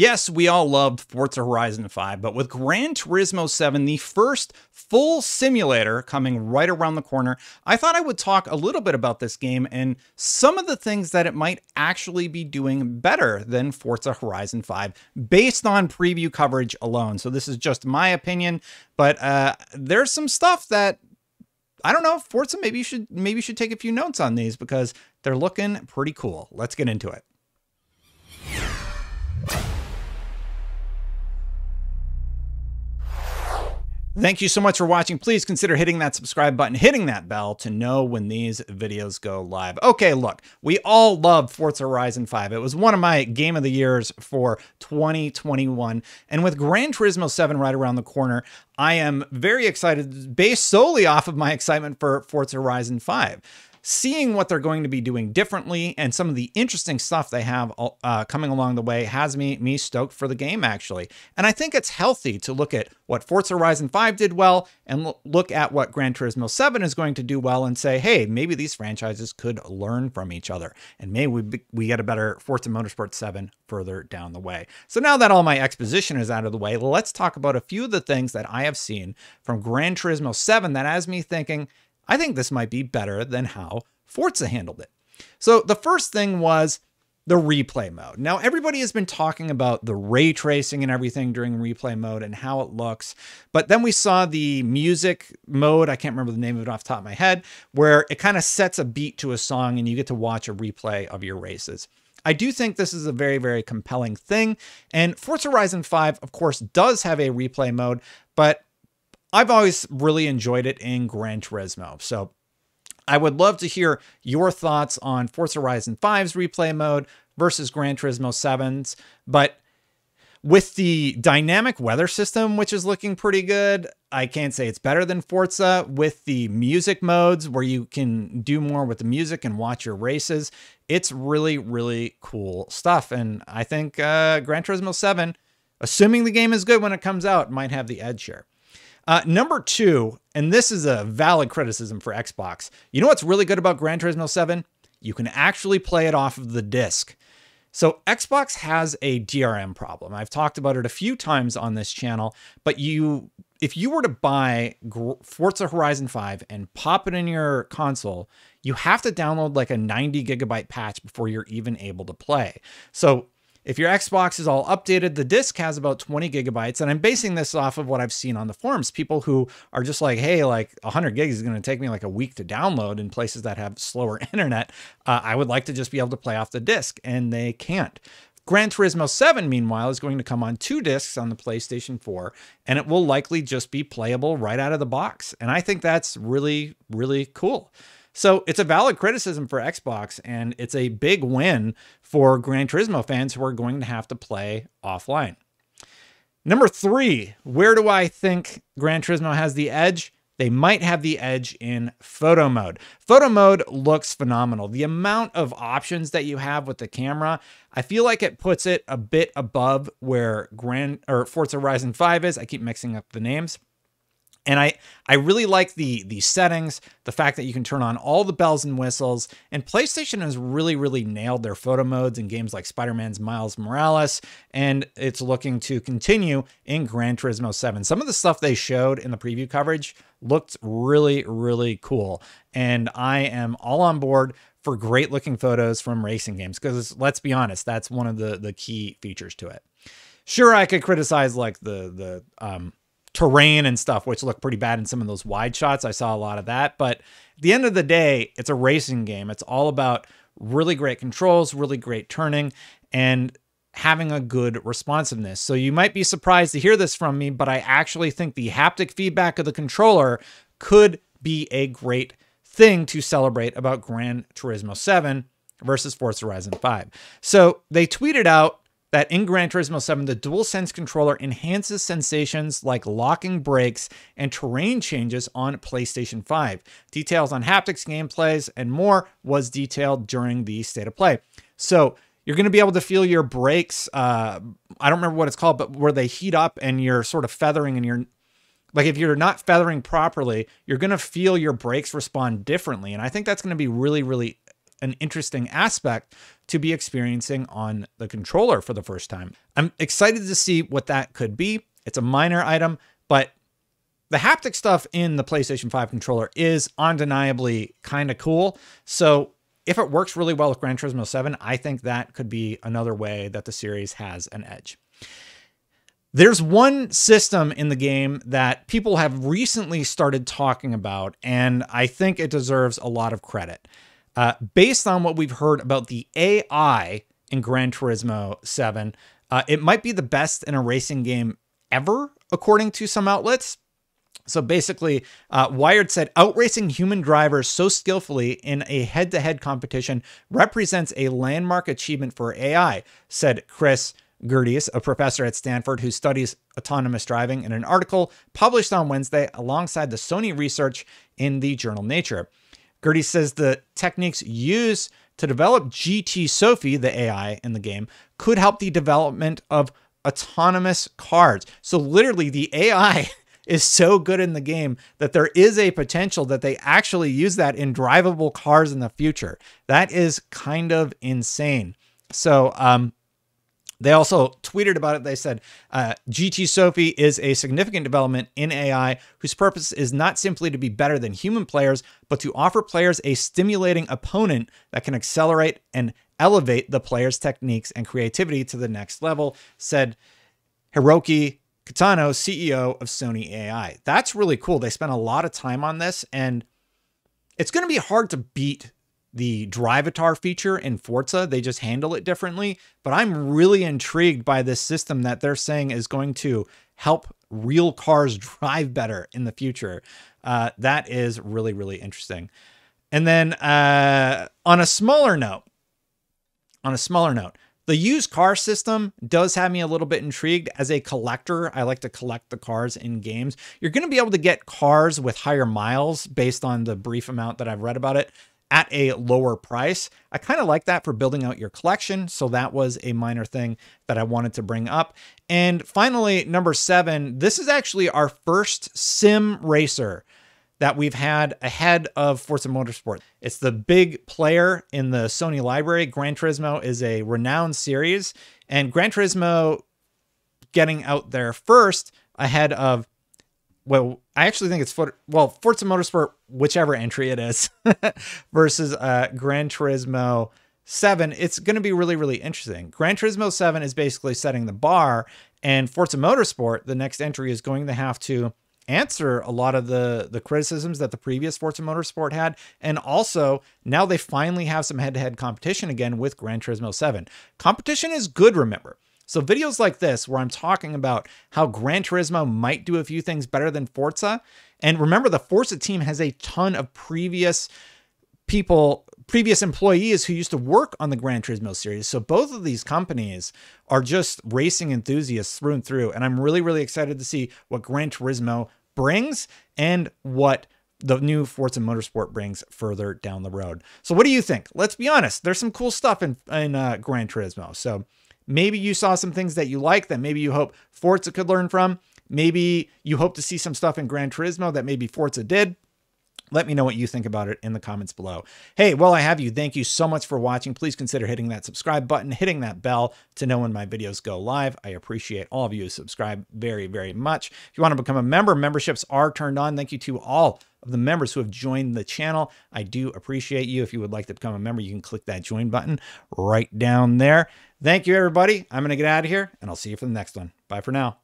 Yes, we all loved Forza Horizon 5, but with Gran Turismo 7, the first full simulator coming right around the corner, I thought I would talk a little bit about this game and some of the things that it might actually be doing better than Forza Horizon 5 based on preview coverage alone. So this is just my opinion, but there's some stuff that I don't know, Forza, maybe you should take a few notes on these because they're looking pretty cool. Let's get into it. Thank you so much for watching. Please consider hitting that subscribe button, hitting that bell to know when these videos go live. Okay, look, we all love Forza Horizon 5. It was one of my game of the years for 2021. And with Gran Turismo 7 right around the corner, I am very excited based solely off of my excitement for Forza Horizon 5. Seeing what they're going to be doing differently and some of the interesting stuff they have coming along the way has me stoked for the game, actually. And I think it's healthy to look at what Forza Horizon 5 did well and look at what Gran Turismo 7 is going to do well and say, hey, maybe these franchises could learn from each other. And maybe we get a better Forza Motorsport 7 further down the way. So now that all my exposition is out of the way, let's talk about a few of the things that I have seen from Gran Turismo 7 that has me thinking, I think this might be better than how Forza handled it. So the first thing was the replay mode. Now, everybody has been talking about the ray tracing and everything during replay mode and how it looks. But then we saw the music mode. I can't remember the name of it off the top of my head, where it kind of sets a beat to a song and you get to watch a replay of your races. I do think this is a very, very compelling thing. And Forza Horizon 5, of course, does have a replay mode, but I've always really enjoyed it in Gran Turismo. So I would love to hear your thoughts on Forza Horizon 5's replay mode versus Gran Turismo 7's. But with the dynamic weather system, which is looking pretty good, I can't say it's better than Forza. With the music modes where you can do more with the music and watch your races, it's really, really cool stuff. And I think Gran Turismo 7, assuming the game is good when it comes out, might have the edge here. Number two, and this is a valid criticism for Xbox. You know what's really good about Gran Turismo 7? You can actually play it off of the disc. So Xbox has a DRM problem. I've talked about it a few times on this channel, but if you were to buy Forza Horizon 5 and pop it in your console, you have to download like a 90 gigabyte patch before you're even able to play. So if your Xbox is all updated, the disc has about 20 gigabytes. And I'm basing this off of what I've seen on the forums. People who are just like, hey, like 100 gigs is going to take me like a week to download in places that have slower internet. I would like to just be able to play off the disc, and they can't. Gran Turismo 7, meanwhile, is going to come on 2 discs on the PlayStation 4, and it will likely just be playable right out of the box. And I think that's really, really cool. So it's a valid criticism for Xbox, and it's a big win for Gran Turismo fans who are going to have to play offline. Number 3, where do I think Gran Turismo has the edge? They might have the edge in photo mode. Photo mode looks phenomenal. The amount of options that you have with the camera, I feel like it puts it a bit above where Forza Horizon 5 is. I keep mixing up the names. And I really like the settings, the fact that you can turn on all the bells and whistles, and PlayStation has really, really nailed their photo modes in games like Spider-Man's Miles Morales, and it's looking to continue in Gran Turismo 7. Some of the stuff they showed in the preview coverage looked really, really cool, and I am all on board for great looking photos from racing games, because let's be honest, that's one of the key features to it. Sure, I could criticize like the terrain and stuff, which look pretty bad in some of those wide shots. I saw a lot of that, but at the end of the day, it's a racing game. It's all about really great controls, really great turning, and having a good responsiveness. So you might be surprised to hear this from me, but I actually think the haptic feedback of the controller could be a great thing to celebrate about Gran Turismo 7 versus Forza Horizon 5. So they tweeted out that in Gran Turismo 7, the DualSense controller enhances sensations like locking brakes and terrain changes on PlayStation 5. Details on haptics, gameplays, and more was detailed during the State of Play. So you're going to be able to feel your brakes. I don't remember what it's called, but where they heat up and you're sort of feathering and you're like, if you're not feathering properly, you're going to feel your brakes respond differently. And I think that's going to be really, really an interesting aspect to be experiencing on the controller for the first time. I'm excited to see what that could be. It's a minor item, but the haptic stuff in the PlayStation 5 controller is undeniably kind of cool. So if it works really well with Gran Turismo 7, I think that could be another way that the series has an edge. There's one system in the game that people have recently started talking about, and I think it deserves a lot of credit. Based on what we've heard about the AI in Gran Turismo 7, it might be the best in a racing game ever, according to some outlets. So basically, Wired said, outracing human drivers so skillfully in a head-to-head competition represents a landmark achievement for AI, said Chris Gerdes, a professor at Stanford who studies autonomous driving, in an article published on Wednesday alongside the Sony research in the journal Nature. Gerdes says the techniques used to develop GT Sophie, the AI in the game, could help the development of autonomous cars. So literally the AI is so good in the game that there is a potential that they actually use that in drivable cars in the future. That is kind of insane. So they also tweeted about it. They said, GT Sophie is a significant development in AI whose purpose is not simply to be better than human players, but to offer players a stimulating opponent that can accelerate and elevate the player's techniques and creativity to the next level, said Hiroki Kitano, CEO of Sony AI. That's really cool. They spent a lot of time on this, and it's going to be hard to beat the Drivatar feature in Forza. They just handle it differently, but I'm really intrigued by this system that they're saying is going to help real cars drive better in the future. That is really, really interesting. And then on a smaller note, the used car system does have me a little bit intrigued. As a collector, I like to collect the cars in games. You're going to be able to get cars with higher miles based on the brief amount that I've read about it at a lower price. I kind of like that for building out your collection. So that was a minor thing that I wanted to bring up. And finally, number 7, this is actually our first sim racer that we've had ahead of Forza Motorsport. It's the big player in the Sony library. Gran Turismo is a renowned series, and Gran Turismo getting out there first ahead of, well, I actually think it's Forza Motorsport, whichever entry it is, versus Gran Turismo 7. It's going to be really, really interesting. Gran Turismo 7 is basically setting the bar, and Forza Motorsport, the next entry, is going to have to answer a lot of the criticisms that the previous Forza Motorsport had. And also, now they finally have some head-to-head competition again with Gran Turismo 7. Competition is good, remember. So videos like this, where I'm talking about how Gran Turismo might do a few things better than Forza. And remember, the Forza team has a ton of previous employees who used to work on the Gran Turismo series. So both of these companies are just racing enthusiasts through and through. And I'm really, really excited to see what Gran Turismo brings and what the new Forza Motorsport brings further down the road. So what do you think? Let's be honest. There's some cool stuff in Gran Turismo. So maybe you saw some things that you like that maybe you hope Forza could learn from. Maybe you hope to see some stuff in Gran Turismo that maybe Forza did. Let me know what you think about it in the comments below. Hey, while I have you, thank you so much for watching. Please consider hitting that subscribe button, hitting that bell to know when my videos go live. I appreciate all of you who subscribe very, very much. If you want to become a member, memberships are turned on. Thank you to all of the members who have joined the channel. I do appreciate you. If you would like to become a member, you can click that join button right down there. Thank you, everybody. I'm going to get out of here, and I'll see you for the next one. Bye for now.